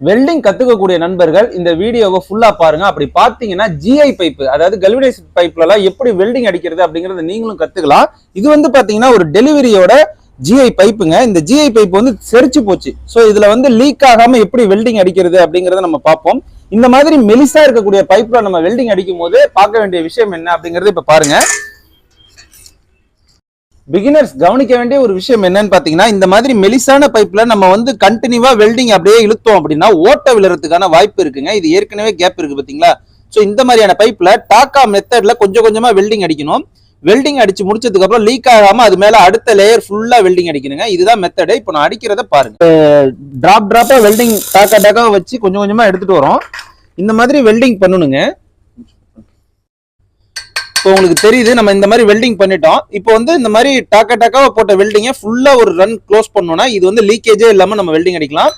Welding கத்துக்கக்கூடிய நண்பர்கள் இந்த வீடியோவை ஃபுல்லா பாருங்க. அப்படி பாத்தீங்கன்னா ஜிஐ பைப், அதாவது கல்வனைஸ்ட் பைப்ல எல்லாம் எப்படி வெல்டிங் அடிக்கிறது அப்படிங்கறத நீங்களும் கத்துக்கலாம். இது வந்து பாத்தீங்கன்னா ஒரு டெலிவரியோட ஜிஐ பைப்புங்க. இந்த ஜிஐ பைப் வந்து செரிச்சு போச்சு. ஸோ இதுல வந்து லீக் ஆகாம எப்படி வெல்டிங் அடிக்கிறது அப்படிங்கறத நம்ம பார்ப்போம். இந்த மாதிரி மெலிசா இருக்கக்கூடிய பைப்ல நம்ம வெல்டிங் அடிக்கும் போது பார்க்க வேண்டிய விஷயம் என்ன அப்படிங்கறது இப்ப பாருங்க. பிகினர்ஸ் கவனிக்க வேண்டிய ஒரு விஷயம் என்னன்னு பாத்தீங்கன்னா, இந்த மாதிரி மெலிசான பைப்ல நம்ம வந்து கண்டினியூவா வெல்டிங் அப்படியே இழுத்தோம் அப்படின்னா ஓட்ட விழுறதுக்கான வாய்ப்பு இருக்குங்க. இது ஏற்கனவே கேப் இருக்கு பாத்தீங்களா. சோ இந்த மாதிரியான பைப்ல டாக்கா மெத்தட்ல கொஞ்சம் கொஞ்சமா வெல்டிங் அடிக்கணும். வெல்டிங் அடிச்சு முடிச்சதுக்கு அப்புறம் லீக் ஆகாம அது மேல அடுத்த லேயர் ஃபுல்லா வெல்டிங் அடிக்கணுங்க. இதுதான் மெத்தட். இப்போ நான் அடிக்கிறத பாருங்க. டிராப்பா வெல்டிங் டாக்கா வச்சு கொஞ்சம் கொஞ்சமா எடுத்துட்டு வரோம். இந்த மாதிரி வெல்டிங் பண்ணணுங்க. இப்போ உங்களுக்கு தெரியுது நம்ம இந்த மாதிரி வெல்டிங் பண்ணிட்டோம். இப்போ வந்து இந்த மாதிரி டாக்காவை போட்ட வெல்டிங்கை ஃபுல்லா ஒரு ரன் க்ளோஸ் பண்ணோம்னா இது வந்து லீக்கேஜே இல்லாம நம்ம வெல்டிங் அடிக்கலாம்.